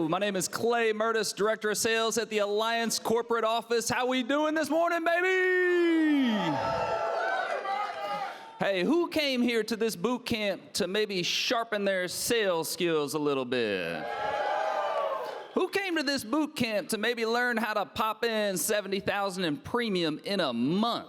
Hello, my name is Clay Mertes, Director of Sales at the Alliance Corporate Office. How we doing this morning, baby? Hey, who came here to this boot camp to maybe sharpen their sales skills a little bit? Who came to this boot camp to maybe learn how to pop in $70,000 in premium in a month?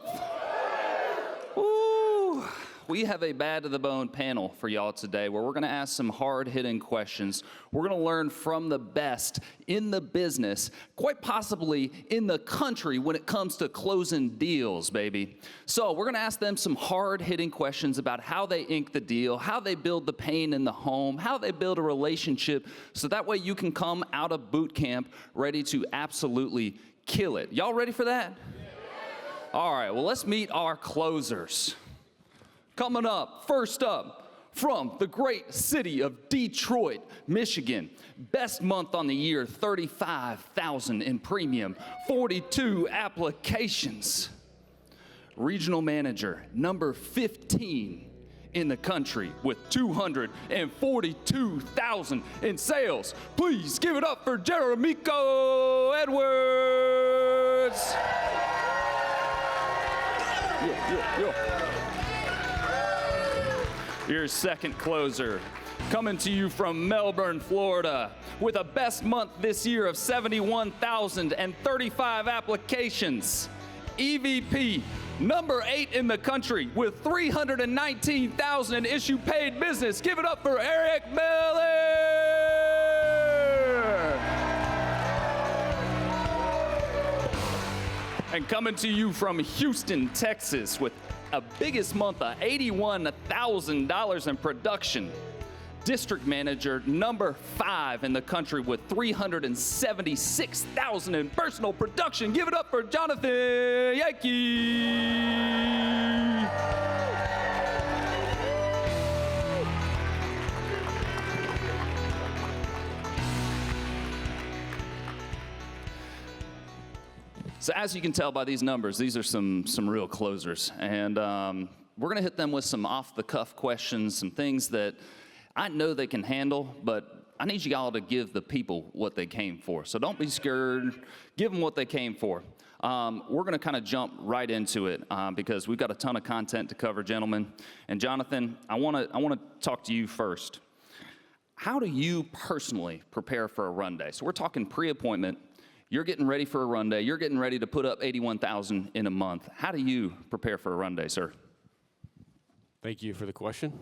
Ooh, we have a bad to the bone panel for y'all today where we're gonna ask some hard-hitting questions. We're gonna learn from the best in the business, quite possibly in the country when it comes to closing deals, baby. So we're gonna ask them some hard-hitting questions about how they ink the deal, how they build the pain in the home, how they build a relationship, so that way you can come out of boot camp ready to absolutely kill it. Y'all ready for that? All right, well, let's meet our closers. Coming up, first up, from the great city of Detroit, Michigan. Best month on the year, $35,000 in premium, 42 applications. Regional manager, number 15 in the country with $242,000 in sales. Please give it up for Jeremico Edwards. Your second closer, coming to you from Melbourne, Florida, with a best month this year of $71,035 applications. EVP, number 8 in the country with $319,000 in issue paid business. Give it up for Eric Miller. And coming to you from Houston, Texas, with a biggest month of $81,000 in production. District manager number 5 in the country with $376,000 in personal production. Give it up for Jonathan Yankee. So as you can tell by these numbers, these are some real closers. And we're gonna hit them with some off-the-cuff questions, some things that I know they can handle, but I need you all to give the people what they came for. So don't be scared, give them what they came for. We're gonna kind of jump right into it because we've got a ton of content to cover, gentlemen. And Jonathan, I wanna talk to you first. How do you personally prepare for a run day? So we're talking pre-appointment. You're getting ready for a run day. You're getting ready to put up $81,000 in a month. How do you prepare for a run day, sir? Thank you for the question.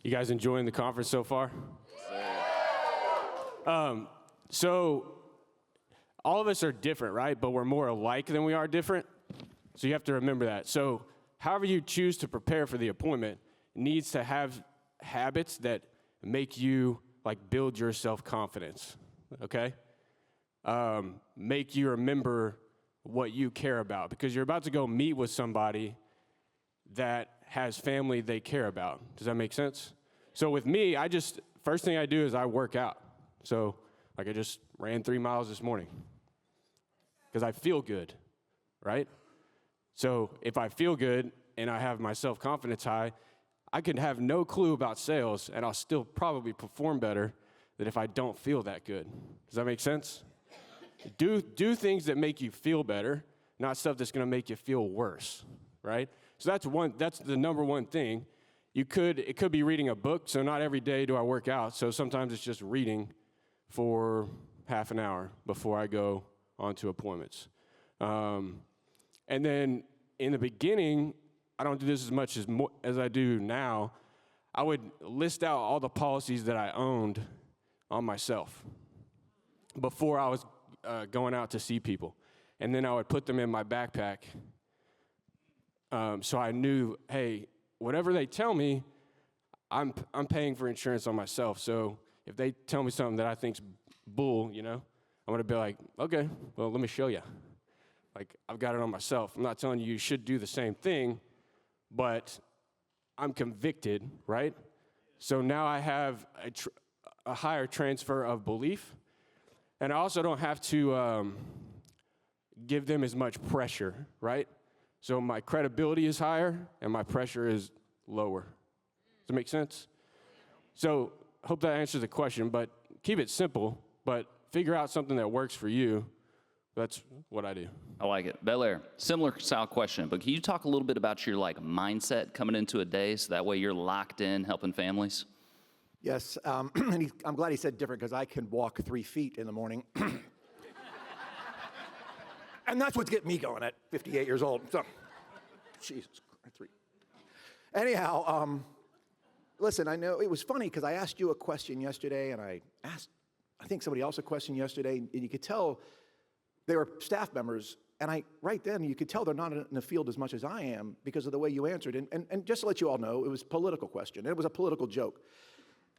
You guys enjoying the conference so far? So all of us are different, right? But we're more alike than we are different. So you have to remember that. So however you choose to prepare for the appointment needs to have habits that make you like build your self-confidence, okay? Make you remember what you care about, because you're about to go meet with somebody that has family they care about. Does that make sense? So with me, first thing I do is I work out. So like I just ran 3 miles this morning because I feel good, right? So if I feel good and I have my self-confidence high, I can have no clue about sales and I'll still probably perform better than if I don't feel that good. Does that make sense? Do things that make you feel better, not stuff that's gonna make you feel worse, right? So that's the number one thing. It could be reading a book, so not every day do I work out, so sometimes it's just reading for half an hour before I go on to appointments. And then in the beginning, I don't do this as much as I do now. I would list out all the policies that I owned on myself before I was going out to see people. And then I would put them in my backpack so I knew, hey, whatever they tell me, I'm paying for insurance on myself. So if they tell me something that I think's bull, I'm gonna be like, okay, well, let me show you. Like, I've got it on myself. I'm not telling you should do the same thing, but I'm convicted, right? So now I have a higher transfer of belief. And I also don't have to give them as much pressure, right? So my credibility is higher and my pressure is lower. Does that make sense? So I hope that answers the question, but keep it simple, but figure out something that works for you. That's what I do. I like it. Bel-Air, similar style question, but can you talk a little bit about your mindset coming into a day so that way you're locked in helping families? Yes, and I'm glad he said different because I can walk 3 feet in the morning. And that's what's getting me going at 58 years old. So, Jesus Christ, 3. Anyhow, listen, I know it was funny because I asked you a question yesterday, and I asked, I think somebody else a question yesterday, and you could tell they were staff members, and right then you could tell they're not in the field as much as I am because of the way you answered. And just to let you all know, it was a political question. It was a political joke.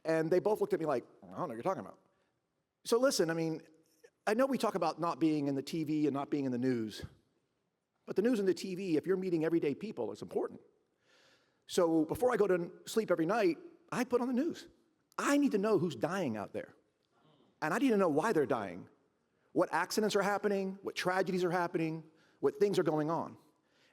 And they both looked at me like, I don't know what you're talking about. So listen, I mean, I know we talk about not being in the TV and not being in the news, but the news and the TV, if you're meeting everyday people, it's important. So before I go to sleep every night, I put on the news. I need to know who's dying out there. And I need to know why they're dying, what accidents are happening, what tragedies are happening, what things are going on.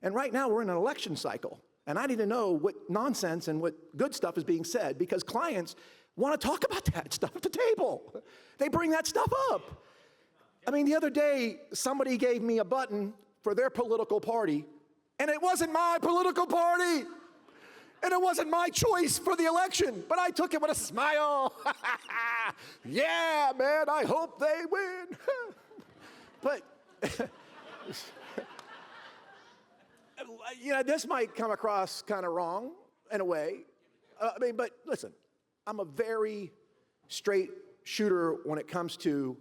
And right now we're in an election cycle, and I need to know what nonsense and what good stuff is being said because clients want to talk about that stuff at the table. They bring that stuff up. I mean, the other day, somebody gave me a button for their political party, and it wasn't my political party, and it wasn't my choice for the election, but I took it with a smile. Yeah, man, I hope they win. But, this might come across kind of wrong in a way. But listen, I'm a very straight shooter when it comes to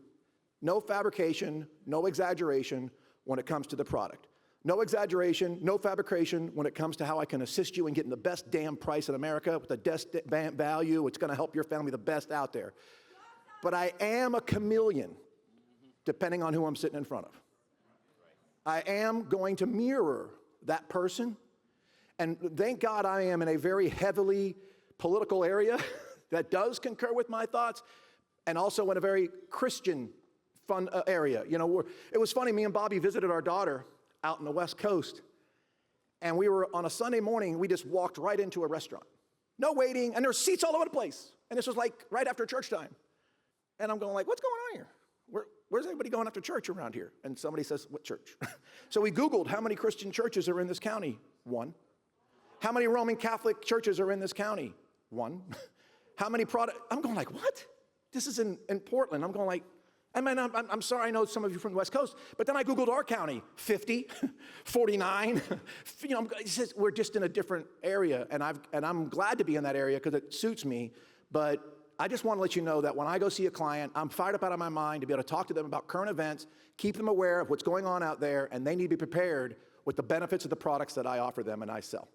no fabrication, no exaggeration when it comes to the product. No exaggeration, no fabrication when it comes to how I can assist you in getting the best damn price in America with the best value. It's going to help your family the best out there. But I am a chameleon, depending on who I'm sitting in front of. I am going to mirror that person. And thank God I am in a very heavily political area that does concur with my thoughts, and also in a very Christian fun area. It was funny, me and Bobby visited our daughter out in the West Coast, and we were on a Sunday morning, we just walked right into a restaurant. No waiting, and there were seats all over the place. And this was right after church time. And I'm going what's going on here? Where's everybody going after church around here? And somebody says, what church? So we Googled how many Christian churches are in this county. 1. How many Roman Catholic churches are in this county? 1. How many I'm going what? This is in Portland. I'm going I'm sorry, I know some of you from the West Coast, but then I Googled our county, 50, 49. It says we're just in a different area, and I'm glad to be in that area because it suits me, but I just want to let you know that when I go see a client, I'm fired up out of my mind to be able to talk to them about current events, keep them aware of what's going on out there, and they need to be prepared with the benefits of the products that I offer them and I sell.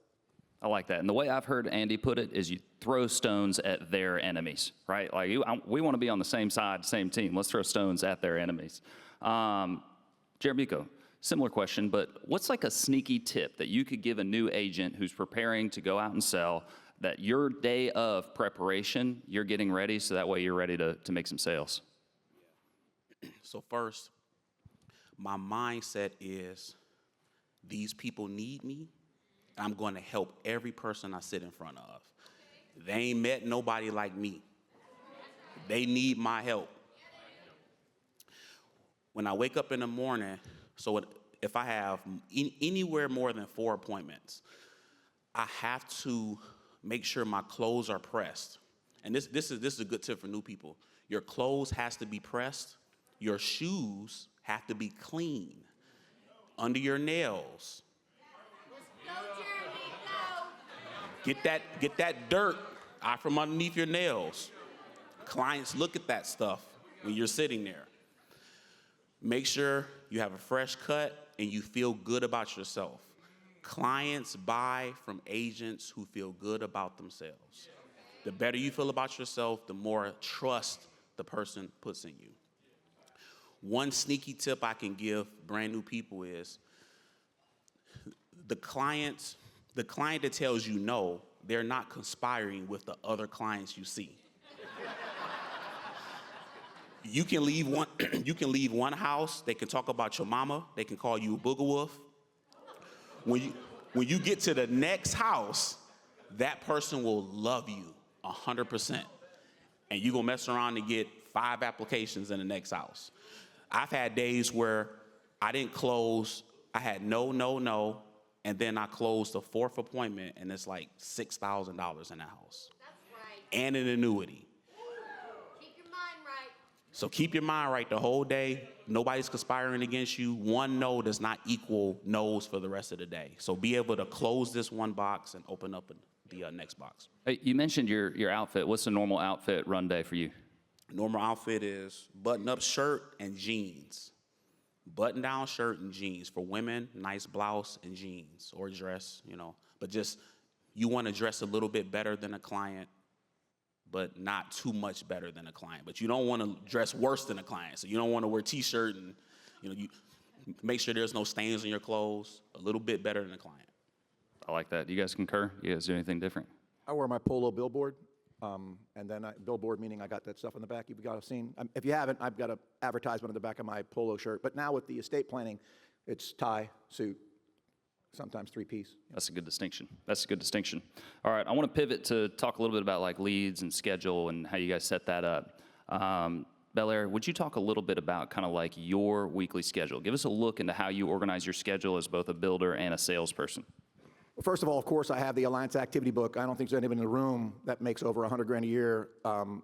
I like that. And the way I've heard Andy put it is you throw stones at their enemies, right? We want to be on the same side, same team. Let's throw stones at their enemies. Jeremico, similar question, but what's a sneaky tip that you could give a new agent who's preparing to go out and sell that your day of preparation, you're getting ready so that way you're ready to make some sales? So first, my mindset is these people need me. I'm going to help every person I sit in front of. They ain't met nobody like me. They need my help. When I wake up in the morning, so if I have anywhere more than 4 appointments, I have to make sure my clothes are pressed. And this is a good tip for new people. Your clothes has to be pressed. Your shoes have to be clean. Under your nails. Get that dirt out from underneath your nails. Clients look at that stuff when you're sitting there. Make sure you have a fresh cut and you feel good about yourself. Clients buy from agents who feel good about themselves. The better you feel about yourself, the more trust the person puts in you. One sneaky tip I can give brand new people is the client that tells you no, they're not conspiring with the other clients you see. You can leave one house, they can talk about your mama, they can call you a booger wolf. When you get to the next house, that person will love you 100%. And you're gonna mess around and get 5 applications in the next house. I've had days where I didn't close. I had no, and then I closed the 4th appointment, and it's like $6,000 in the house. That's right. And an annuity. Keep your mind right. So keep your mind right the whole day. Nobody's conspiring against you. One no does not equal no's for the rest of the day. So be able to close this one box and open up the next box. Hey, you mentioned your outfit. What's a normal outfit run day for you? Normal outfit is button-up shirt and jeans. Button-down shirt and jeans. For women, nice blouse and jeans or dress, But just, you want to dress a little bit better than a client, but not too much better than a client. But you don't want to dress worse than a client. So you don't want to wear T-shirt and, you make sure there's no stains on your clothes. A little bit better than a client. I like that. You guys concur? You guys do anything different? I wear my polo billboard, and then billboard meaning I got that stuff in the back. You've got to seen. If you haven't, I've got an advertisement on the back of my polo shirt. But now with the estate planning, it's tie, suit, sometimes 3-piece. That's a good distinction. That's a good distinction. All right, I want to pivot to talk a little bit about like leads and schedule and how you guys set that up. Belair, would you talk a little bit about kind of like your weekly schedule? Give us a look into how you organize your schedule as both a builder and a salesperson. Well, first of all, of course, I have the Alliance Activity Book. I don't think there's anybody in the room that makes over $100,000 a year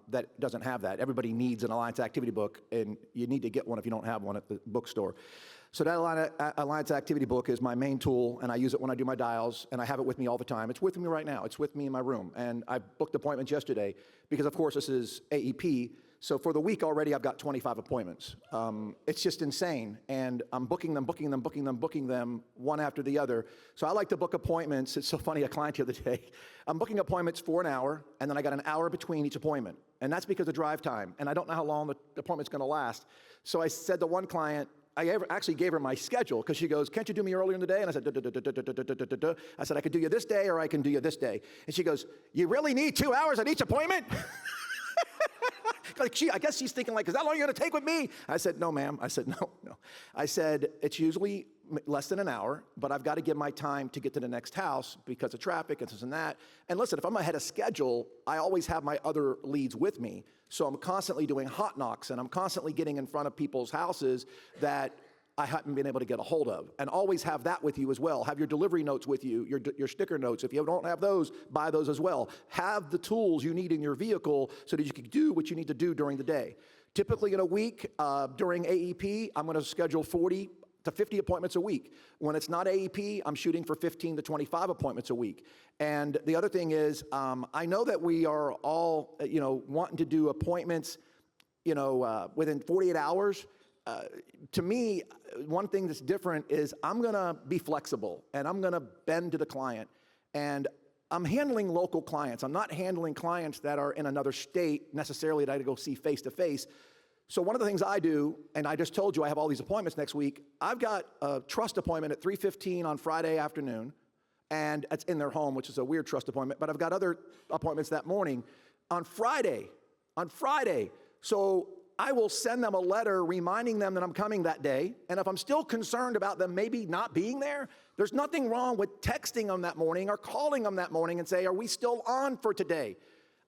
that doesn't have that. Everybody needs an Alliance Activity Book, and you need to get one if you don't have one at the bookstore. So that Alliance Activity Book is my main tool, and I use it when I do my dials, and I have it with me all the time. It's with me right now. It's with me in my room. And I booked appointments yesterday because, of course, this is AEP. So for the week already, I've got 25 appointments. It's just insane. And I'm booking them one after the other. So I like to book appointments. It's so funny, a client the other day, I'm booking appointments for an hour, and then I got an hour between each appointment. And that's because of drive time. And I don't know how long the appointment's gonna last. So I said to one client, I actually gave her my schedule because she goes, can't you do me earlier in the day? And I said, I said, I could do you this day or I can do you this day. And she goes, you really need 2 hours at each appointment? Like I guess she's thinking like, is that long you're gonna take with me? I said, no, ma'am. I said, no. I said, it's usually less than an hour, but I've got to give my time to get to the next house because of traffic and this and that. And listen, if I'm ahead of schedule, I always have my other leads with me. So I'm constantly doing hot knocks and I'm constantly getting in front of people's houses that I haven't been able to get a hold of. And always have that with you as well. Have your delivery notes with you, your sticker notes. If you don't have those, buy those as well. Have the tools you need in your vehicle so that you can do what you need to do during the day. Typically in a week, during AEP, I'm gonna schedule 40 to 50 appointments a week. When it's not AEP, I'm shooting for 15 to 25 appointments a week. And the other thing is, I know that we are all, wanting to do appointments, within 48 hours. To me, one thing that's different is I'm gonna be flexible and I'm gonna bend to the client. And I'm handling local clients. I'm not handling clients that are in another state necessarily that I go see face to face. So one of the things I do, and I just told you I have all these appointments next week, I've got a trust appointment at 3:15 on Friday afternoon, and it's in their home, which is a weird trust appointment, but I've got other appointments that morning. On Friday. So I will send them a letter reminding them that I'm coming that day, and if I'm still concerned about them maybe not being there, there's nothing wrong with texting them that morning or calling them that morning and say, are we still on for today?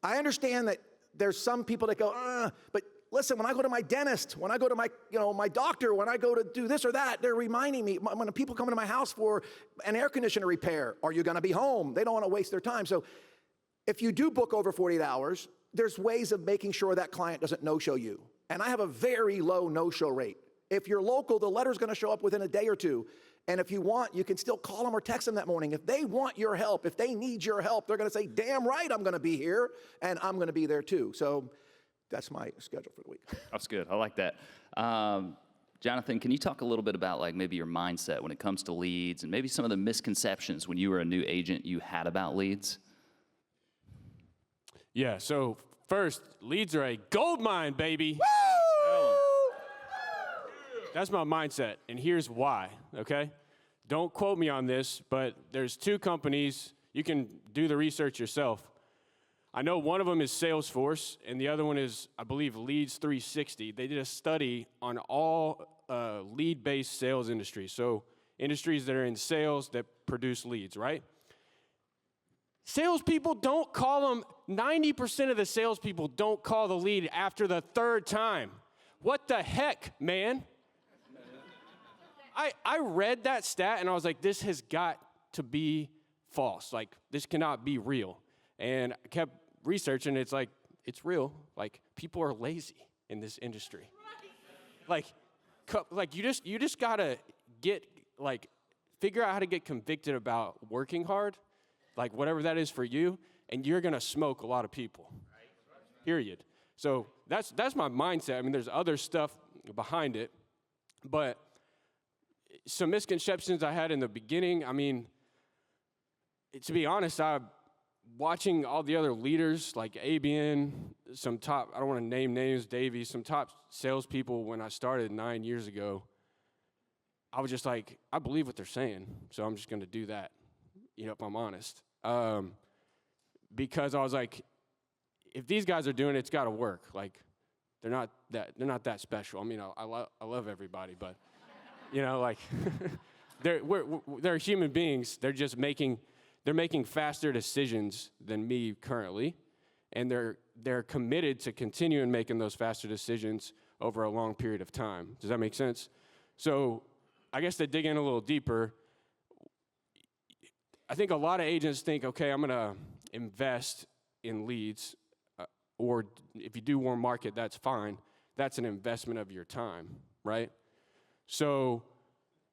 I understand that there's some people that go, but listen, when I go to my dentist, when I go to my, my doctor, when I go to do this or that, they're reminding me, when people come into my house for an air conditioner repair, are you gonna be home? They don't wanna waste their time. So if you do book over 48 hours, there's ways of making sure that client doesn't no-show you. And I have a very low no-show rate. If you're local, the letter's gonna show up within a day or two. And if you want, you can still call them or text them that morning. If they want your help, if they need your help, they're gonna say, damn right, I'm gonna be here, and I'm gonna be there too. So that's my schedule for the week. That's good. I like that. Jonathan, can you talk a little bit about like maybe your mindset when it comes to leads and maybe some of the misconceptions when you were a new agent you had about leads? Yeah, so first, leads are a gold mine, baby. Woo! That's my mindset, and here's why, okay? Don't quote me on this, but there's 2 companies. You can do the research yourself. I know one of them is Salesforce, and the other one is, I believe, Leads 360. They did a study on all lead-based sales industries, so industries that are in sales that produce leads, right? Salespeople don't call them, 90% of the salespeople don't call the lead after the third time. What the heck, man? I read that stat and I was like, this has got to be false. Like, this cannot be real. And I kept researching, it's like, it's real. Like, people are lazy in this industry. Like you just gotta figure out how to get convicted about working hard, like whatever that is for you, and you're gonna smoke a lot of people. Period. So that's my mindset. I mean, there's other stuff behind it, but some misconceptions I had in the beginning. I mean, to be honest, watching all the other leaders like ABN, some top, I don't want to name names, Davey, some top salespeople when I started 9 years ago, I was just like, I believe what they're saying, so I'm just going to do that, if I'm honest. Because I was like, if these guys are doing it, it's got to work. Like, they're not that special. I mean, I love everybody, but, they're human beings. They're just making faster decisions than me currently, and they're committed to continuing making those faster decisions over a long period of time. Does that make sense? So I guess to dig in a little deeper, I think a lot of agents think, okay, I'm going to invest in leads, or if you do warm market, that's fine. That's an investment of your time, right? So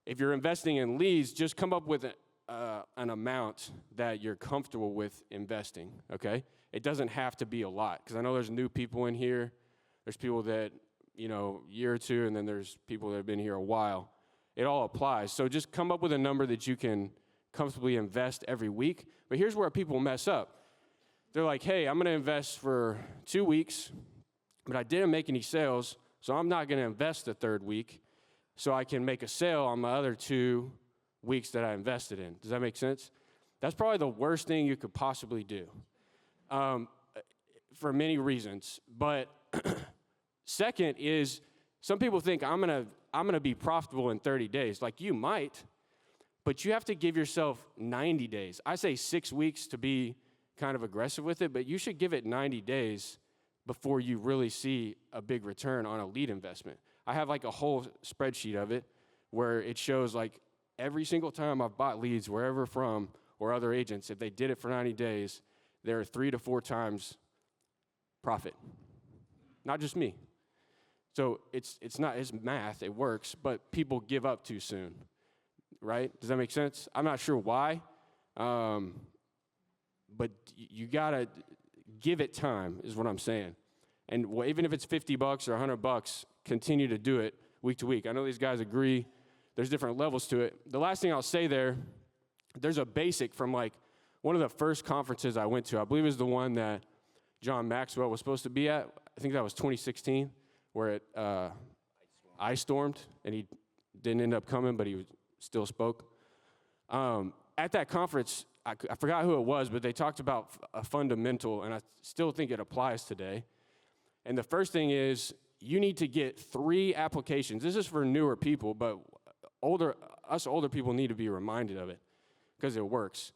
if you're investing in leads, just come up with an amount that you're comfortable with investing, okay? It doesn't have to be a lot, because I know there's new people in here. There's people that, year or two, and then there's people that have been here a while. It all applies. So just come up with a number that you can comfortably invest every week. But here's where people mess up. They're like, hey, I'm going to invest for 2 weeks, but I didn't make any sales, so I'm not going to invest the third week so I can make a sale on my other 2 weeks that I invested in. Does that make sense? That's probably the worst thing you could possibly do, for many reasons. But second is, some people think I'm gonna be profitable in 30 days. Like, you might, but you have to give yourself 90 days. I say 6 weeks to be kind of aggressive with it, but you should give it 90 days before you really see a big return on a lead investment. I have like a whole spreadsheet of it where it shows like every single time I've bought leads, wherever from, or other agents, if they did it for 90 days, they're 3 to 4 times profit. Not just me. So it's math, it works, but people give up too soon, right? Does that make sense? I'm not sure why, but you gotta give it time, is what I'm saying. And even if it's $50 or $100, continue to do it week to week. I know these guys agree. There's different levels to it. The last thing I'll say there's a basic from like one of the first conferences I went to. I believe it was the one that John Maxwell was supposed to be at. I think that was 2016, where it ice stormed, and he didn't end up coming, but he still spoke. At that conference, I forgot who it was, but they talked about a fundamental, and I still think it applies today. And the first thing is, you need to get 3 applications. This is for newer people, but us older people need to be reminded of it because it works.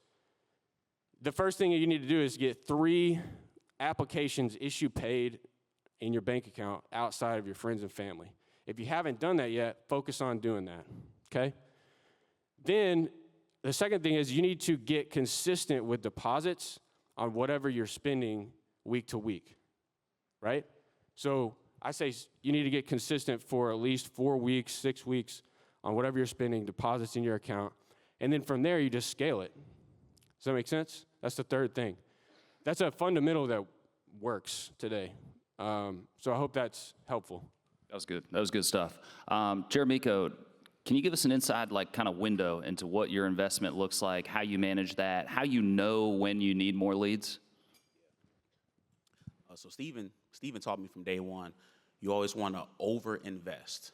The first thing you need to do is get 3 applications issue paid in your bank account outside of your friends and family. If you haven't done that yet, focus on doing that, okay? Then the second thing is you need to get consistent with deposits on whatever you're spending week to week, right? So I say you need to get consistent for at least 4 weeks, 6 weeks on whatever you're spending, deposits in your account. And then from there, you just scale it. Does that make sense? That's the third thing. That's a fundamental that works today. So I hope that's helpful. That was good. That was good stuff. Jeremico, can you give us an inside kind of window into what your investment looks like, how you manage that, how you know when you need more leads? So Stephen taught me from day one, you always want to over-invest.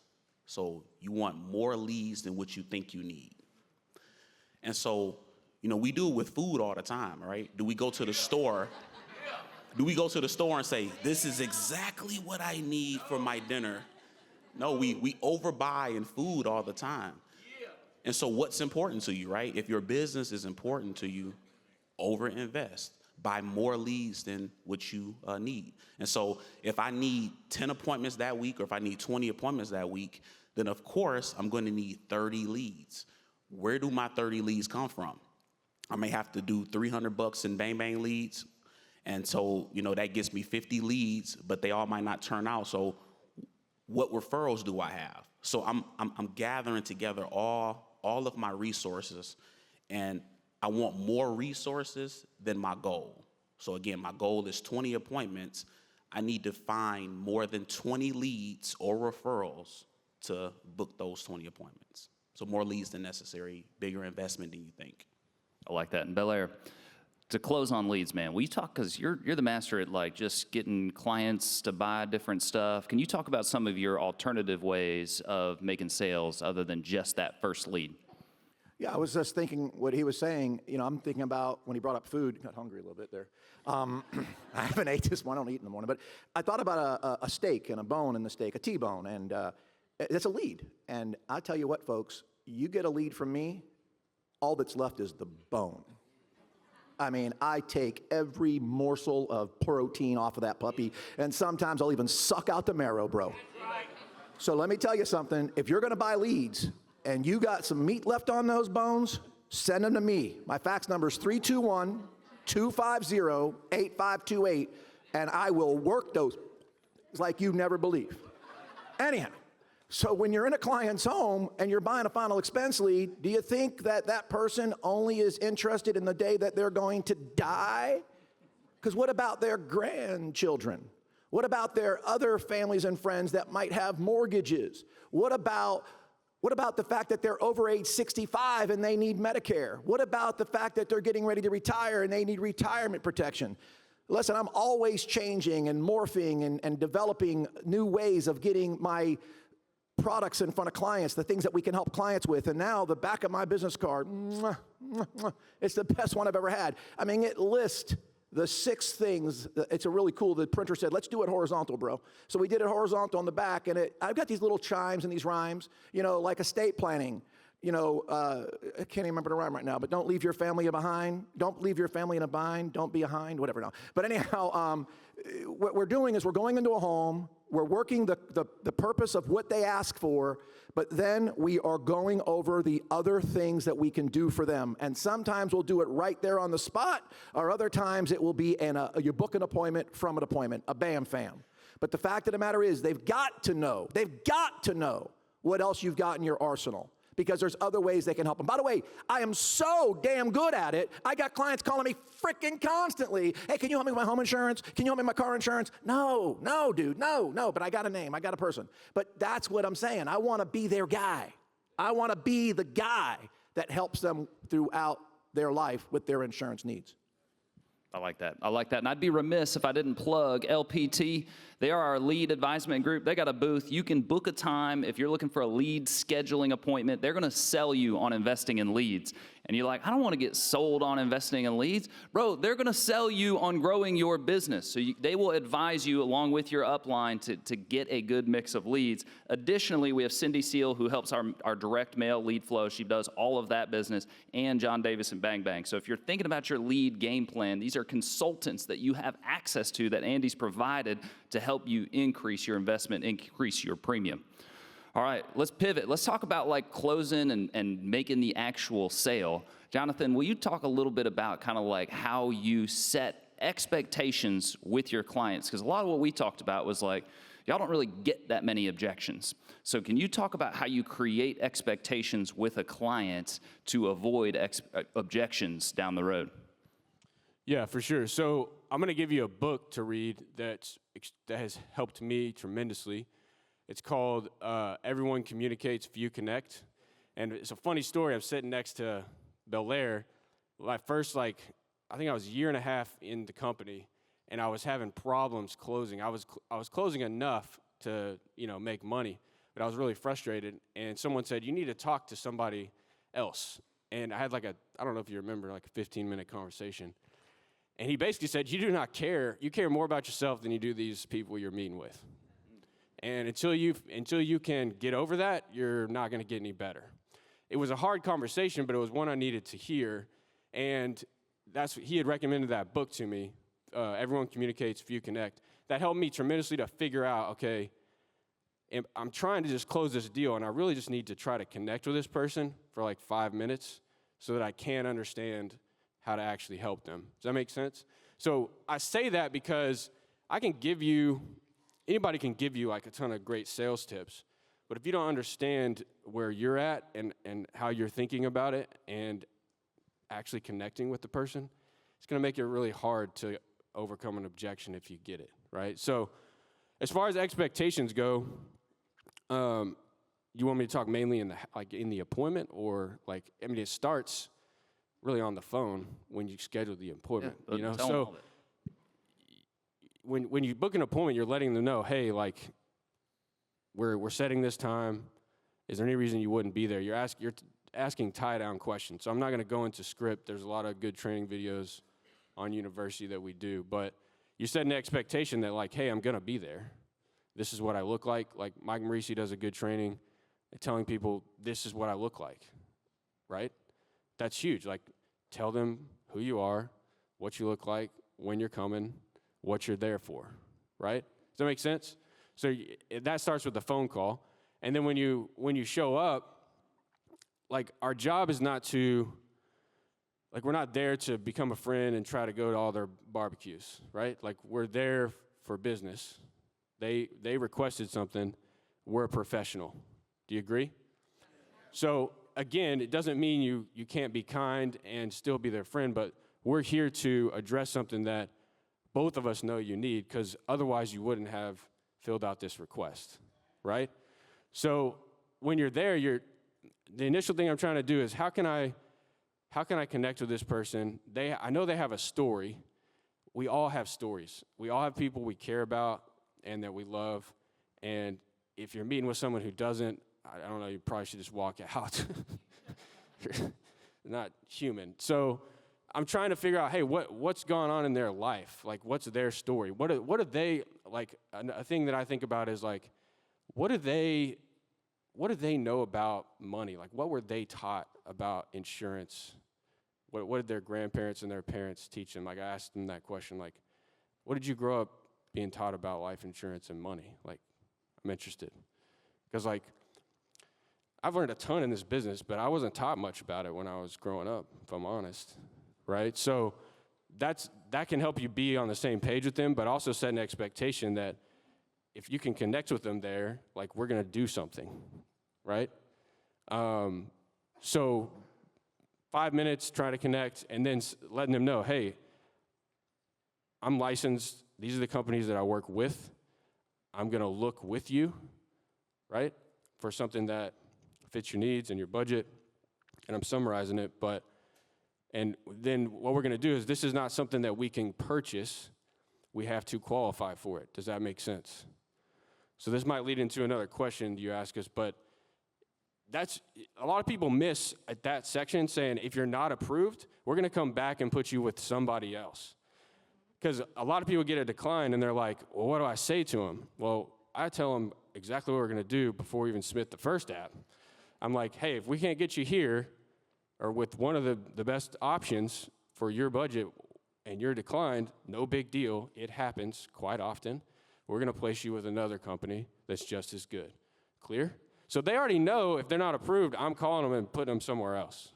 So you want more leads than what you think you need. And so, we do it with food all the time, right? Do we go to the store? Do we go to the store and say, this is exactly what I need for my dinner? No, we overbuy in food all the time. And so what's important to you, right? If your business is important to you, overinvest. Buy more leads than what you need. And so if I need 10 appointments that week, or if I need 20 appointments that week, then of course I'm going to need 30 leads. Where do my 30 leads come from? I may have to do $300 in bang bang leads. And so, that gets me 50 leads, but they all might not turn out. So what referrals do I have? So I'm gathering together all of my resources, and I want more resources than my goal. So again, my goal is 20 appointments. I need to find more than 20 leads or referrals to book those 20 appointments. So more leads than necessary, bigger investment than you think. I like that. And Belair, to close on leads, man, will you talk, because you're the master at like just getting clients to buy different stuff. Can you talk about some of your alternative ways of making sales other than just that first lead? Yeah, I was just thinking what he was saying. I'm thinking about when he brought up food. Got hungry a little bit there. I haven't ate this one. I don't eat in the morning. But I thought about a steak and a bone in the steak, a T-bone, and it's a lead. And I tell you what, folks, you get a lead from me, all that's left is the bone. I mean, I take every morsel of protein off of that puppy, and sometimes I'll even suck out the marrow, bro. So let me tell you something. If you're going to buy leads and you got some meat left on those bones, send them to me. My fax number is 321-250-8528, and I will work those like you never believe. Anyhow, so when you're in a client's home and you're buying a final expense lead, do you think that that person only is interested in the day that they're going to die? Because what about their grandchildren? What about their other families and friends that might have mortgages? What about the fact that they're over age 65 and they need Medicare? What about the fact that they're getting ready to retire and they need retirement protection? Listen, I'm always changing and morphing and developing new ways of getting my products in front of clients, the things that we can help clients with. And now the back of my business card, it's the best one I've ever had. I mean, it lists the 6 things. It's a really cool, the printer said, let's do it horizontal, bro. So we did it horizontal on the back, and I've got these little chimes and these rhymes, like estate planning. I can't even remember the rhyme right now, but don't leave your family behind. Don't leave your family in a bind. Don't be behind, whatever. No. But anyhow, what we're doing is we're going into a home. We're working the purpose of what they ask for, but then we are going over the other things that we can do for them. And sometimes we'll do it right there on the spot, or other times it will be you book an appointment from an appointment, a bam fam. But the fact of the matter is they've got to know what else you've got in your arsenal, because there's other ways they can help them. By the way, I am so damn good at it. I got clients calling me freaking constantly. Hey, can you help me with my home insurance? Can you help me with my car insurance? No, dude, no. But I got a name. I got a person. But that's what I'm saying. I want to be their guy. I want to be the guy that helps them throughout their life with their insurance needs. I like that. And I'd be remiss if I didn't plug LPT. They are our lead advisement group. They got a booth. You can book a time if you're looking for a lead scheduling appointment. They're going to sell you on investing in leads. And you're like, I don't want to get sold on investing in leads. Bro, they're going to sell you on growing your business. So they will advise you along with your upline to get a good mix of leads. Additionally, we have Cindy Seal, who helps our direct mail lead flow. She does all of that business, and John Davis and Bang Bang. So if you're thinking about your lead game plan, these are consultants that you have access to that Andy's provided to help you increase your investment, increase your premium. All right, let's pivot. Let's talk about like closing and making the actual sale. Jonathan, will you talk a little bit about kind of like how you set expectations with your clients? Because a lot of what we talked about was like, y'all don't really get that many objections. So can you talk about how you create expectations with a client to avoid objections down the road? Yeah, for sure. So I'm going to give you a book to read that has helped me tremendously. It's called Everyone Communicates, Few Connect. And it's a funny story. I'm sitting next to Belair. I think I was a year and a half in the company, and I was having problems closing. I was closing enough to, make money, but I was really frustrated. And someone said, you need to talk to somebody else. And I had I don't know if you remember, like a 15-minute conversation. And he basically said, you do not care. You care more about yourself than you do these people you're meeting with. And until you can get over that, you're not going to get any better. It was a hard conversation, but it was one I needed to hear. And he had recommended that book to me. Everyone Communicates, Few Connect. That helped me tremendously to figure out, okay, I'm trying to just close this deal, and I really just need to try to connect with this person for like 5 minutes so that I can understand how to actually help them. Does that make sense? So I say that because anybody can give you like a ton of great sales tips, but if you don't understand where you're at and how you're thinking about it and actually connecting with the person, it's going to make it really hard to overcome an objection if you get it, right? So as far as expectations go, you want me to talk mainly in the appointment, or it starts really on the phone when you schedule the appointment, Yeah, you know? tell 'em all So of it. when you book an appointment, you're letting them know, hey, like, we're setting this time. Is there any reason you wouldn't be there? You're asking tie-down questions. So I'm not going to go into script. There's a lot of good training videos on university that we do, but you set an expectation that, like, hey, I'm going to be there. This is what I look like. Like Mike Mertes does a good training at telling people this is what I look like, right? That's huge. Like, tell them who you are, what you look like, when you're coming, what you're there for, right? Does that make sense? So that starts with the phone call. And then when you show up, like, our job is not to, like, we're not there to become a friend and try to go to all their barbecues, right? Like, we're there for business. They requested something. We're a professional. Do you agree? So again, it doesn't mean you can't be kind and still be their friend, but we're here to address something that both of us know you need, because otherwise you wouldn't have filled out this request, right? So when you're there, the initial thing I'm trying to do is how can I connect with this person? I know they have a story. We all have stories. We all have people we care about and that we love. And if you're meeting with someone who doesn't, I don't know, you probably should just walk out. You're not human. So I'm trying to figure out, hey, what's going on in their life? Like, what's their story? What are they, like, a thing that I think about is, like, what do they know about money? Like, what were they taught about insurance? What did their grandparents and their parents teach them? Like, I asked them that question, like, what did you grow up being taught about life insurance and money? Like, I'm interested. Because, like, I've learned a ton in this business, but I wasn't taught much about it when I was growing up, if I'm honest, right? So that can help you be on the same page with them, but also set an expectation that if you can connect with them there, like, we're going to do something, right? So 5 minutes, try to connect, and then letting them know, hey, I'm licensed. These are the companies that I work with. I'm going to look with you, right, for something that fits your needs and your budget. And I'm summarizing it, and then what we're going to do is, this is not something that we can purchase. We have to qualify for it. Does that make sense? So this might lead into another question you ask us, but that's a lot of people miss at that section saying, if you're not approved, we're going to come back and put you with somebody else. Because a lot of people get a decline and they're like, well, what do I say to them? Well, I tell them exactly what we're going to do before we even submit the first app. I'm like, hey, if we can't get you here or with one of the best options for your budget and you're declined, no big deal. It happens quite often. We're going to place you with another company that's just as good. Clear? So they already know if they're not approved, I'm calling them and putting them somewhere else,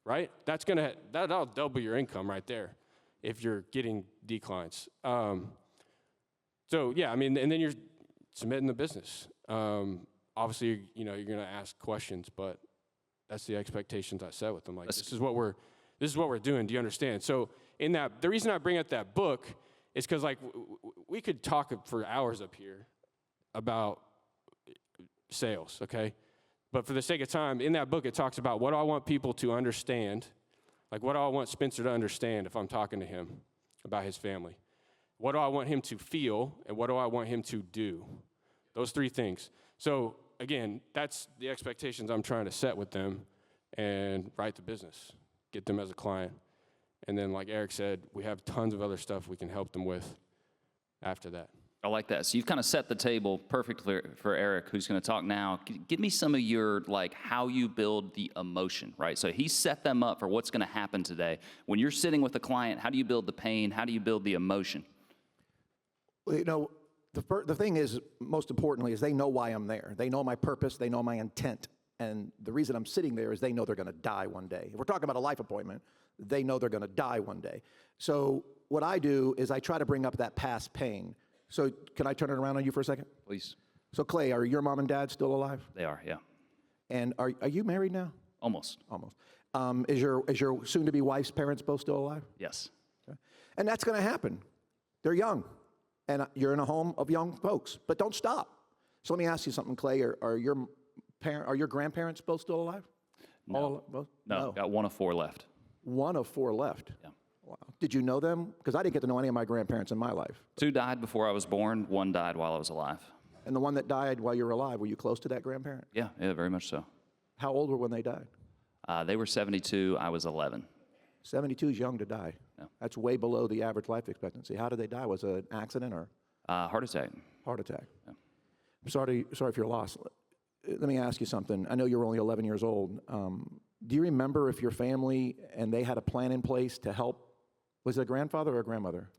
right? That'll double your income right there if you're getting declines. So yeah, I mean, and then you're submitting the business. Obviously, you're going to ask questions, but that's the expectations I set with them. Like, this is what we're doing. Do you understand? So the reason I bring up that book is because, like, we could talk for hours up here about sales, okay? But for the sake of time, in that book, it talks about what do I want people to understand, like, what do I want Spencer to understand if I'm talking to him about his family? What do I want him to feel, and what do I want him to do? Those three things. So again, that's the expectations I'm trying to set with them and write the business, get them as a client. And then, like Eric said, we have tons of other stuff we can help them with after that. I like that. So you've kind of set the table perfectly for Eric, who's going to talk now. Give me some of your, like, how you build the emotion, right? So he set them up for what's going to happen today. When you're sitting with a client, how do you build the pain? How do you build the emotion? Well, you know, the thing is, most importantly, is they know why I'm there. They know my purpose. They know my intent. And the reason I'm sitting there is they know they're going to die one day. If we're talking about a life appointment, they know they're going to die one day. So what I do is I try to bring up that past pain. So can I turn it around on you for a second? Please. So Clay, are your mom and dad still alive? They are, yeah. And are you married now? Almost. Almost. Is your soon-to-be wife's parents both still alive? Yes. Okay. And that's going to happen. They're young, and you're in a home of young folks. But don't stop. So let me ask you something, Clay. Are your grandparents both still alive? No. Both? No, got one of 4 left. One of 4 left. Yeah. Wow. Did you know them? Because I didn't get to know any of my grandparents in my life. 2 died before I was born. 1 died while I was alive. And the one that died while you were alive, were you close to that grandparent? Yeah, very much so. How old were when they died? They were 72. I was 11. 72 is young to die. Yeah. That's way below the average life expectancy. How did they die? Was it an accident or Heart attack. heart attack? Yeah. I'm sorry if you're lost. Let me ask you something. I know you're only 11 years old. Do you remember if your family and they had a plan in place to help? Was it a grandfather or a grandmother?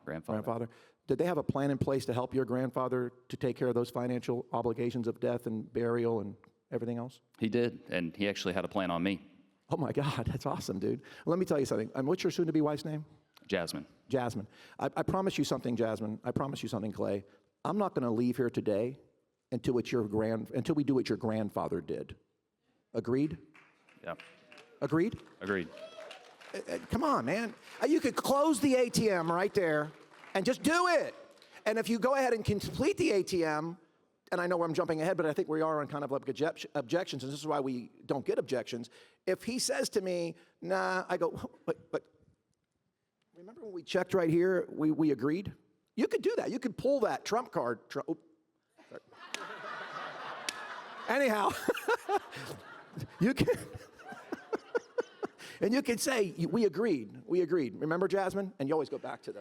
Grandfather. Did they have a plan in place to help your grandfather to take care of those financial obligations of death and burial and everything else? He did, and he actually had a plan on me. Oh my God, that's awesome, dude. Let me tell you something. What's your soon-to-be wife's name? Jasmine. Jasmine. I promise you something, Jasmine. I promise you something, Clay. I'm not going to leave here today until we do what your grandfather did. Agreed? Yeah. Agreed? Agreed. Come on, man. You could close the ATM right there and just do it. And if you go ahead and complete the ATM, and I know where I'm jumping ahead, but I think we are on kind of like objections, and this is why we don't get objections. If he says to me, nah, I go, but remember when we checked right here, we agreed? You could do that. You could pull that trump card. Anyhow, you can... And you can say, we agreed. Remember, Jasmine? And you always go back to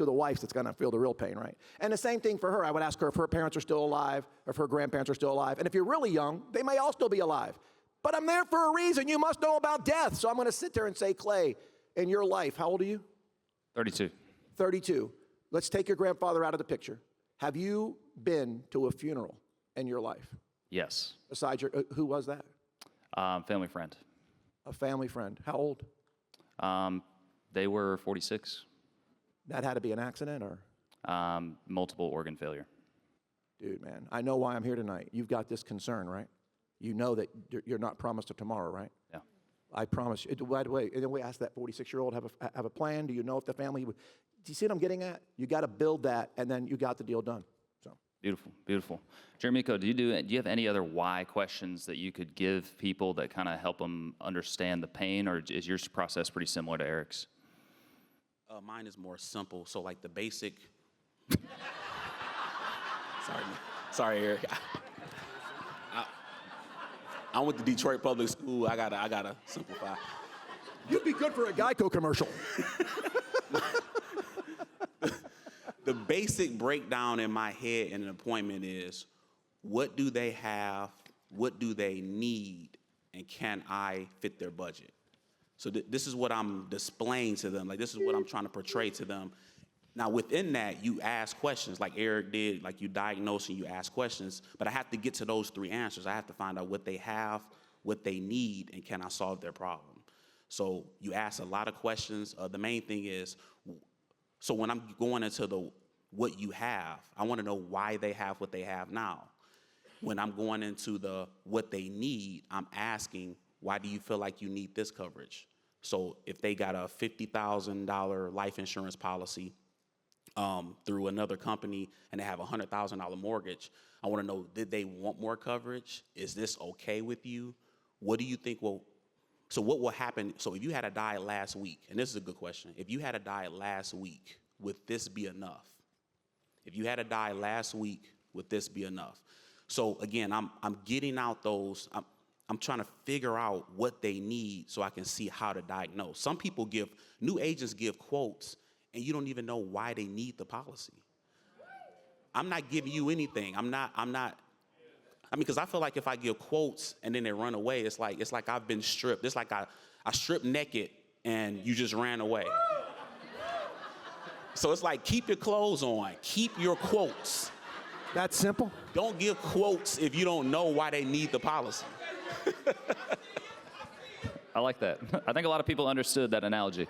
the wife that's going to feel the real pain, right? And the same thing for her. I would ask her if her parents are still alive, or if her grandparents are still alive. And if you're really young, they may all still be alive. But I'm there for a reason. You must know about death. So I'm going to sit there and say, Clay, in your life, how old are you? 32. 32. Let's take your grandfather out of the picture. Have you been to a funeral in your life? Yes. Besides who was that? Family friend. A family friend. How old? They were 46. That had to be an accident or? Multiple organ failure. Dude, man, I know why I'm here tonight. You've got this concern, right? You know that you're not promised a tomorrow, right? Yeah. I promise you. By the way, and then we asked that 46-year-old, have a plan? Do you know if the family would? Do you see what I'm getting at? You got to build that, and then you got the deal done. So Beautiful, beautiful. Jeremico, do you have any other why questions that you could give people that kind of help them understand the pain, or is your process pretty similar to Eric's? Mine is more simple. So like the basic. Sorry, Eric. I went to Detroit Public School. I gotta simplify. You'd be good for a Geico commercial. The basic breakdown in my head in an appointment is, what do they have, what do they need, and can I fit their budget? So this is what I'm displaying to them. Like, this is what I'm trying to portray to them. Now, within that, you ask questions like Eric did, like you diagnose and you ask questions, but I have to get to those 3 answers. I have to find out what they have, what they need, and can I solve their problem? So you ask a lot of questions. The main thing is, so when I'm going into what you have, I want to know why they have what they have now. When I'm going into what they need, I'm asking, why do you feel like you need this coverage? So if they got a $50,000 life insurance policy through another company and they have a $100,000 mortgage, I want to know, did they want more coverage? Is this okay with you? What do you think so what will happen? So if you had a die last week, and this is a good question, if you had a die last week, would this be enough? If you had a die last week, would this be enough? So again, I'm getting out those, I'm trying to figure out what they need so I can see how to diagnose. Some people new agents give quotes, and you don't even know why they need the policy. I'm not giving you anything. I mean, because I feel like if I give quotes and then they run away, it's like I've been stripped. It's like I stripped naked and you just ran away. So it's like, keep your clothes on. Keep your quotes. That's simple. Don't give quotes if you don't know why they need the policy. I like that. I think a lot of people understood that analogy.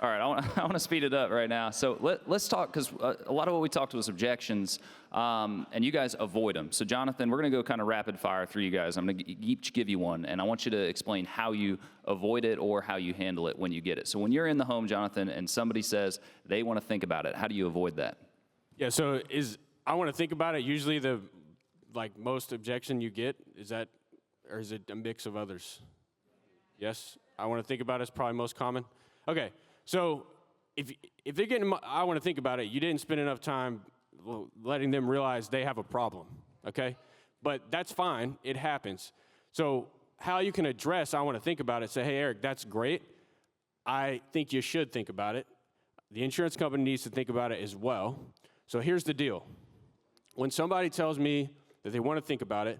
All right, I want to speed it up right now. So let's talk, because a lot of what we talked was objections, and you guys avoid them. So Jonathan, we're going to go kind of rapid fire through you guys. I'm going to each give you one, and I want you to explain how you avoid it or how you handle it when you get it. So when you're in the home, Jonathan, and somebody says they want to think about it, how do you avoid that? Yeah, so I want to think about it. Usually the most objection you get, is that, or is it a mix of others? Yes, I want to think about it is probably most common. Okay, so if they're getting, I want to think about it, you didn't spend enough time letting them realize they have a problem, okay? But that's fine, it happens. So how you can address, I want to think about it, say, hey, Eric, that's great. I think you should think about it. The insurance company needs to think about it as well. So here's the deal. When somebody tells me that they want to think about it,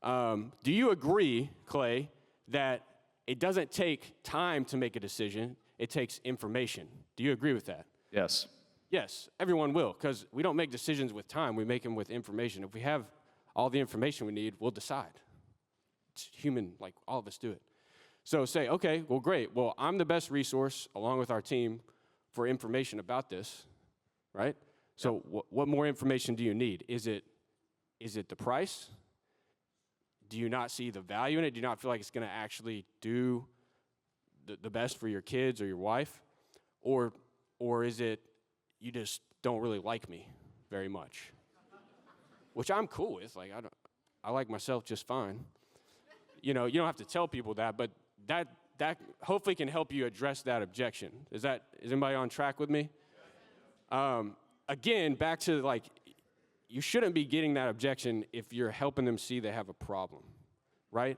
do you agree, Clay, that it doesn't take time to make a decision, it takes information? Do you agree with that? Yes. Yes, everyone will, because we don't make decisions with time, we make them with information. If we have all the information we need, we'll decide. It's human, like all of us do it. So say, okay, well, great. Well, I'm the best resource, along with our team, for information about this, right? So what more information do you need? Is it the price? Do you not see the value in it? Do you not feel like it's going to actually do the best for your kids or your wife? Or is it you just don't really like me very much? Which I'm cool with. Like I like myself just fine. You know, you don't have to tell people that, but that hopefully can help you address that objection. Is anybody on track with me? Again, back to you shouldn't be getting that objection if you're helping them see they have a problem, right?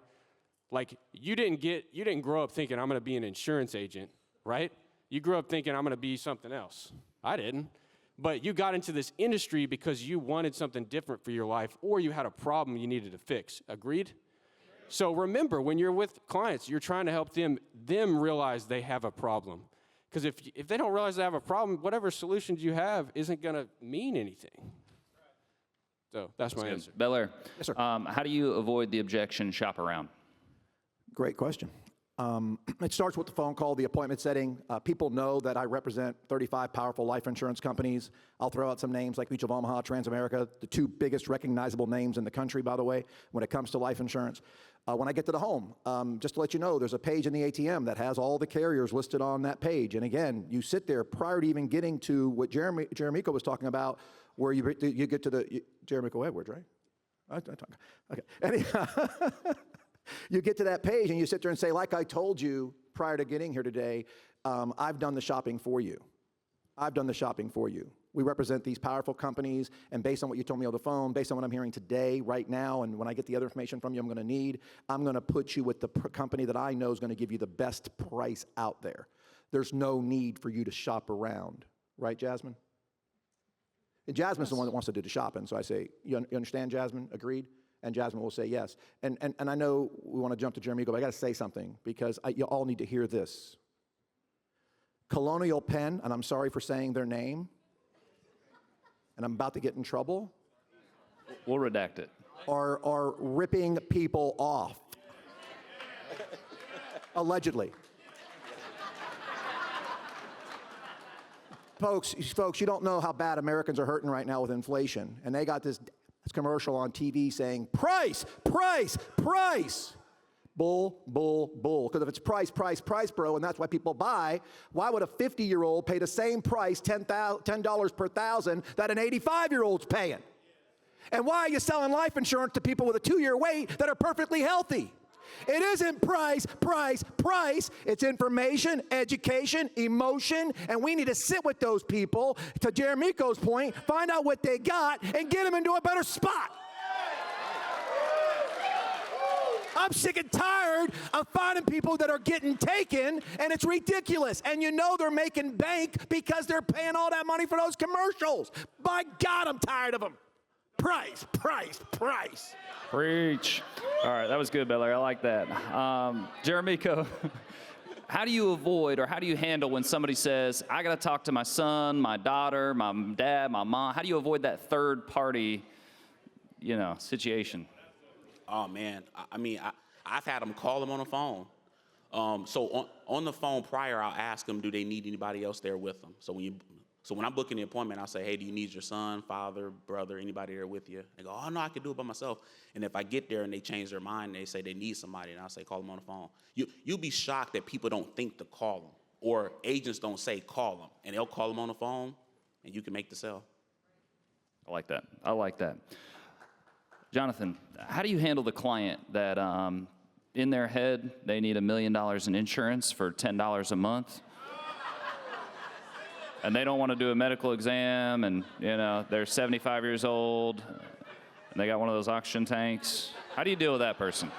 Like you didn't grow up thinking I'm going to be an insurance agent, right? You grew up thinking I'm going to be something else. I didn't. But you got into this industry because you wanted something different for your life or you had a problem you needed to fix. Agreed? So remember, when you're with clients, you're trying to help them realize they have a problem. Because if they don't realize they have a problem, whatever solutions you have isn't going to mean anything. So that's my answer. Bel-Air, Yes, sir. how do you avoid the objection shop around? Great question. It starts with the phone call, the appointment setting. People know that I represent 35 powerful life insurance companies. I'll throw out some names like Mutual of Omaha, Transamerica, the two biggest recognizable names in the country, by the way, when it comes to life insurance. When I get to the home, just to let you know, there's a page in the ATM that has all the carriers listed on that page. And again, you sit there prior to even getting to what Jeremico was talking about, where you get to the Jeremico Edwards, right? Okay. Anyhow, you get to that page and you sit there and say, like I told you prior to getting here today, I've done the shopping for you. I've done the shopping for you. We represent these powerful companies, and based on what you told me on the phone, based on what I'm hearing today, right now, and when I get the other information from you I'm going to need, I'm going to put you with the company that I know is going to give you the best price out there. There's no need for you to shop around. Right, Jasmine? And Jasmine's the one that wants to do the shopping, so I say, you understand, Jasmine? Agreed? And Jasmine will say yes. And I know we want to jump to Jeremico, but I got to say something because you all need to hear this. Colonial Penn, and I'm sorry for saying their name, and I'm about to get in trouble. We'll redact it. Are ripping people off. Allegedly. Folks, you don't know how bad Americans are hurting right now with inflation. And they got this commercial on TV saying, price, price, price. Bull, bull, bull. Because if it's price, price, price, bro, and that's why people buy, why would a 50-year-old pay the same price, $10 per thousand, that an 85-year-old's paying? And why are you selling life insurance to people with a 2-year wait that are perfectly healthy? It isn't price, price, price. It's information, education, emotion, and we need to sit with those people, to Jeremico's point, find out what they got, and get them into a better spot. I'm sick and tired tired of finding people that are getting taken, and it's ridiculous. And you know they're making bank because they're paying all that money for those commercials. By God, I'm tired of them. Price, price, price. Preach. All right, that was good, Bel Air. I like that. Jeremico, how do you avoid or how do you handle when somebody says, I got to talk to my son, my daughter, my dad, my mom? How do you avoid that third party, situation? Oh, man. I've had them call them on the phone. So on the phone prior, I'll ask them, do they need anybody else there with them? So when I'm booking the appointment, I'll say, hey, do you need your son, father, brother, anybody there with you? They go, oh, no, I can do it by myself. And if I get there and they change their mind, they say they need somebody, and I'll say, call them on the phone. You'll be shocked that people don't think to call them, or agents don't say call them, and they'll call them on the phone, and you can make the sale. I like that. I like that. Jonathan, how do you handle the client that in their head they need $1 million in insurance for $10 a month? And they don't want to do a medical exam, and they're 75 years old, and they got one of those oxygen tanks. How do you deal with that person?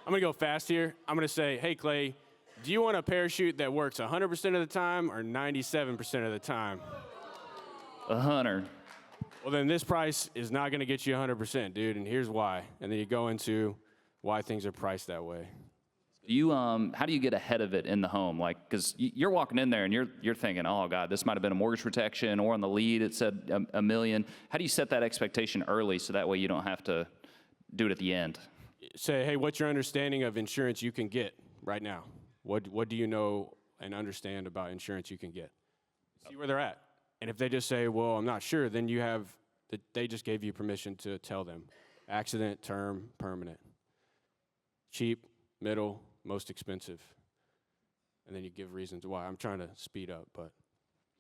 I'm going to go fast here. I'm going to say, hey, Clay, do you want a parachute that works 100% of the time or 97% of the time? 100. Well, then this price is not going to get you 100%, dude, and here's why. And then you go into why things are priced that way. How do you get ahead of it in the home? Like, because you're walking in there and you're thinking, oh God, this might have been a mortgage protection, or on the lead it said $1 million. How do you set that expectation early so that way you don't have to do it at the end? Say, hey, what's your understanding of insurance you can get right now? What do you know and understand about insurance you can get? See where they're at. And if they just say, well, I'm not sure, then they just gave you permission to tell them. Accident, term, permanent. Cheap, middle, most expensive. And then you give reasons why. I'm trying to speed up, but.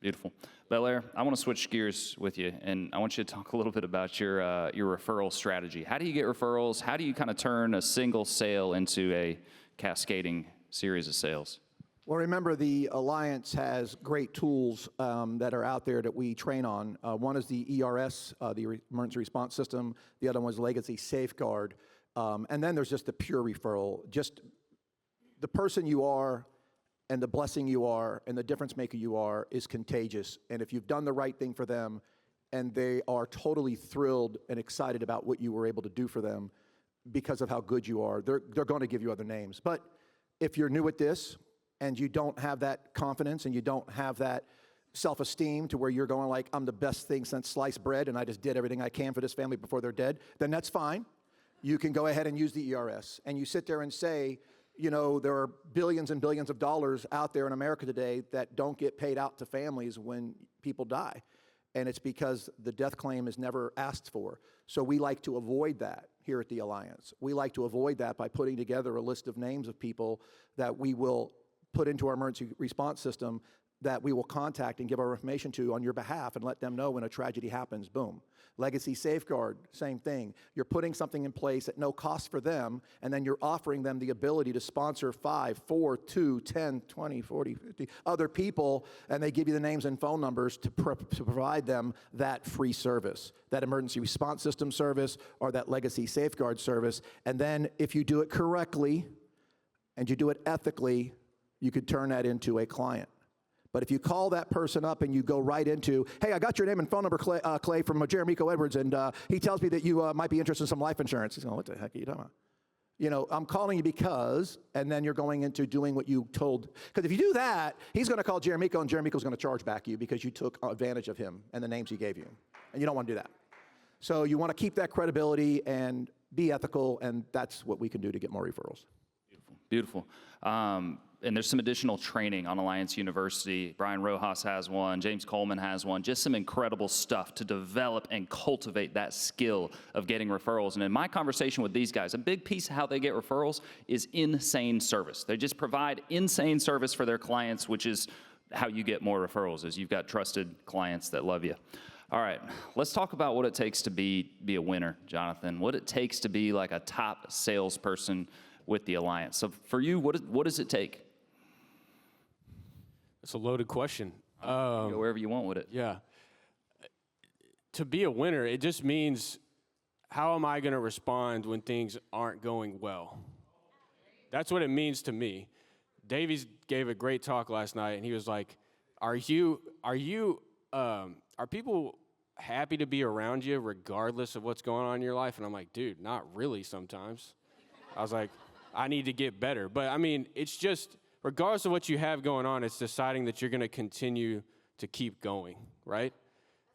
Beautiful. Bel Air, I want to switch gears with you, and I want you to talk a little bit about your referral strategy. How do you get referrals? How do you kind of turn a single sale into a cascading series of sales? Well, remember, the Alliance has great tools that are out there that we train on. One is the ERS, the Emergency Response System. The other one is Legacy Safeguard. And then there's just the pure referral. Just the person you are and the blessing you are and the difference maker you are is contagious. And if you've done the right thing for them and they are totally thrilled and excited about what you were able to do for them because of how good you are, they're going to give you other names. But if you're new at this and you don't have that confidence and you don't have that self-esteem to where you're going like, I'm the best thing since sliced bread and I just did everything I can for this family before they're dead, then that's fine. You can go ahead and use the ERS. And you sit there and say, there are billions and billions of dollars out there in America today that don't get paid out to families when people die. And it's because the death claim is never asked for. So we like to avoid that here at the Alliance. We like to avoid that by putting together a list of names of people that we will put into our emergency response system that we will contact and give our information to on your behalf and let them know when a tragedy happens, boom. Legacy Safeguard, same thing. You're putting something in place at no cost for them, and then you're offering them the ability to sponsor 5, 4, 2, 10, 20, 40, 50 other people, and they give you the names and phone numbers to provide them that free service, that emergency response system service or that Legacy Safeguard service. And then if you do it correctly and you do it ethically, you could turn that into a client. But if you call that person up and you go right into, hey, I got your name and phone number, Clay, from Jeremico Edwards, and he tells me that you might be interested in some life insurance. He's going, what the heck are you talking about? I'm calling you because, and then you're going into doing what you told. Because if you do that, he's going to call Jeremico, and Jeremico's going to charge back you because you took advantage of him and the names he gave you. And you don't want to do that. So you want to keep that credibility and be ethical, and that's what we can do to get more referrals. Beautiful. And there's some additional training on Alliance University. Brian Rojas has one. James Coleman has one. Just some incredible stuff to develop and cultivate that skill of getting referrals. And in my conversation with these guys, a big piece of how they get referrals is insane service. They just provide insane service for their clients, which is how you get more referrals, is you've got trusted clients that love you. All right, let's talk about what it takes to be a winner, Jonathan. What it takes to be like a top salesperson with the Alliance. So for you, what does it take? It's a loaded question. Go wherever you want with it. Yeah. To be a winner, it just means how am I going to respond when things aren't going well? That's what it means to me. Davies gave a great talk last night, and he was like, are people happy to be around you regardless of what's going on in your life? And I'm like, dude, not really sometimes. I was like, I need to get better. But I mean, it's just, regardless of what you have going on, it's deciding that you're going to continue to keep going, right?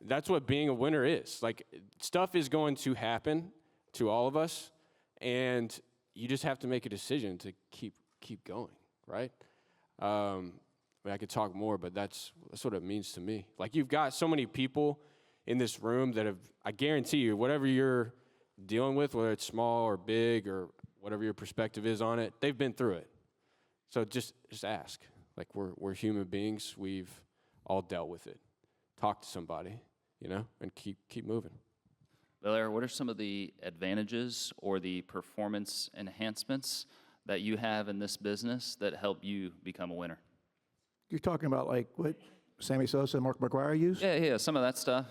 That's what being a winner is. Like, stuff is going to happen to all of us, and you just have to make a decision to keep going, right? I mean, I could talk more, but that's what it means to me. Like, you've got so many people in this room that have, I guarantee you, whatever you're dealing with, whether it's small or big or whatever your perspective is on it, they've been through it. So just ask. Like, we're human beings. We've all dealt with it. Talk to somebody, and keep moving. Belair, what are some of the advantages or the performance enhancements that you have in this business that help you become a winner? You're talking about like what Sammy Sosa and Mark McGuire use? Yeah, some of that stuff.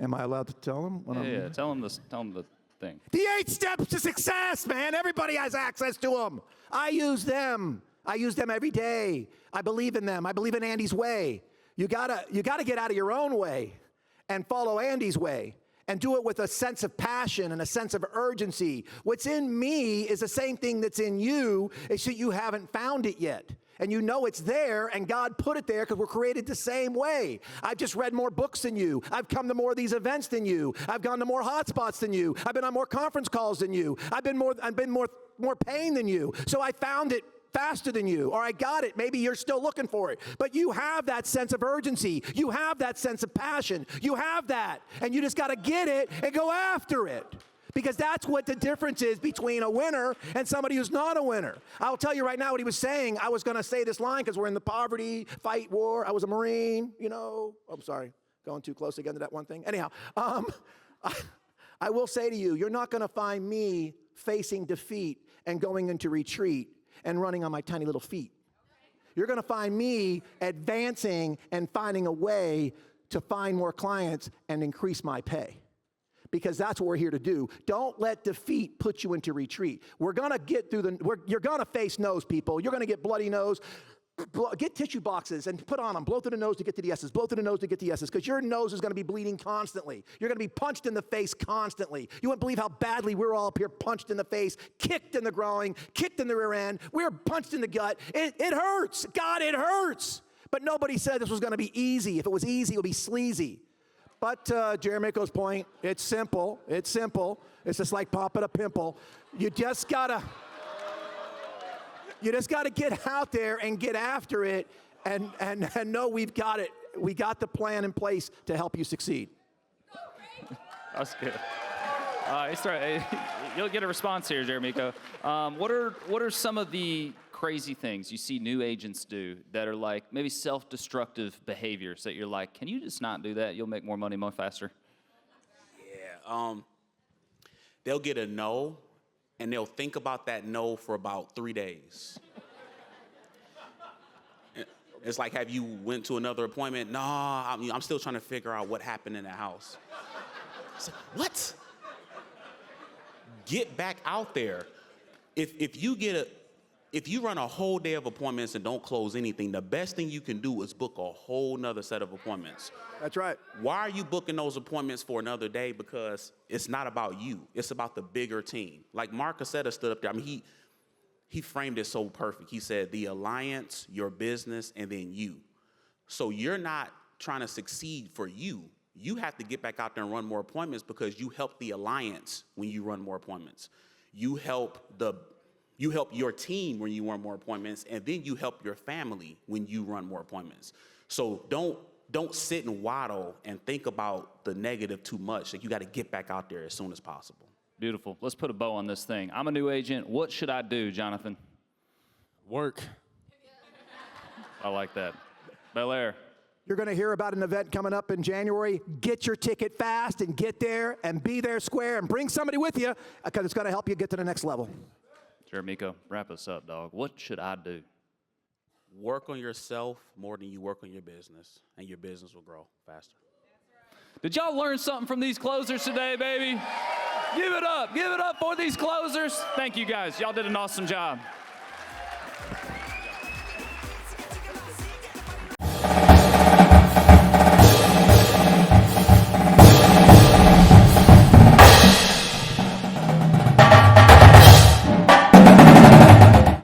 Am I allowed to tell them? Yeah, tell them the thing. The 8 steps to success, man. Everybody has access to them. I use them. I use them every day. I believe in them. I believe in Andy's way. You gotta get out of your own way and follow Andy's way and do it with a sense of passion and a sense of urgency. What's in me is the same thing that's in you. It's that you haven't found it yet. And you know it's there, and God put it there because we're created the same way. I've just read more books than you. I've come to more of these events than you. I've gone to more hotspots than you. I've been on more conference calls than you. I've been more pain than you. So I found it faster than you, or I got it. Maybe you're still looking for it. But you have that sense of urgency. You have that sense of passion. You have that. And you just got to get it and go after it. Because that's what the difference is between a winner and somebody who's not a winner. I'll tell you right now what he was saying. I was going to say this line because we're in the poverty, fight, war. I was a Marine, I'm sorry, going too close again to that one thing. Anyhow, I will say to you, you're not going to find me facing defeat and going into retreat and running on my tiny little feet. You're going to find me advancing and finding a way to find more clients and increase my pay. Because that's what we're here to do. Don't let defeat put you into retreat. We're going to get through you're going to face no's, people. You're going to get bloody nose. Get tissue boxes and put on them. Blow through the nose to get to the yeses. Blow through the nose to get to the yeses. Because your nose is going to be bleeding constantly. You're going to be punched in the face constantly. You wouldn't believe how badly we're all up here punched in the face, kicked in the groin, kicked in the rear end. We're punched in the gut. It hurts. God, it hurts. But nobody said this was going to be easy. If it was easy, it would be sleazy. But Jeremico's point, it's simple. It's simple. It's just like popping a pimple. You just gotta get out there and get after it and know we've got it. We got the plan in place to help you succeed. That's good. You'll get a response here, Jeremico. What are some of the crazy things you see new agents do that are like maybe self-destructive behaviors that you're like, can you just not do that? You'll make more money more faster. Yeah. They'll get a no, and they'll think about that no for about 3 days. It's like, have you went to another appointment? No, I'm still trying to figure out what happened in the house. It's like, what? Get back out there. If you run a whole day of appointments and don't close anything, the best thing you can do is book a whole nother set of appointments. That's right. Why are you booking those appointments for another day? Because it's not about you. It's about the bigger team. Like Mark Cassetta stood up there. I mean, he framed it so perfect. He said, the alliance, your business, and then you. So you're not trying to succeed for you. You have to get back out there and run more appointments because you help the alliance when you run more appointments. You help your team when you run more appointments, and then you help your family when you run more appointments. So don't sit and waddle and think about the negative too much. Like, you got to get back out there as soon as possible. Beautiful. Let's put a bow on this thing. I'm a new agent. What should I do, Jonathan? Work. I like that. Belair. You're going to hear about an event coming up in January. Get your ticket fast and get there and be there square and bring somebody with you because it's going to help you get to the next level. Jeremico, wrap us up, dog. What should I do? Work on yourself more than you work on your business, and your business will grow faster. Did y'all learn something from these closers today, baby? Give it up for these closers. Thank you guys, y'all did an awesome job.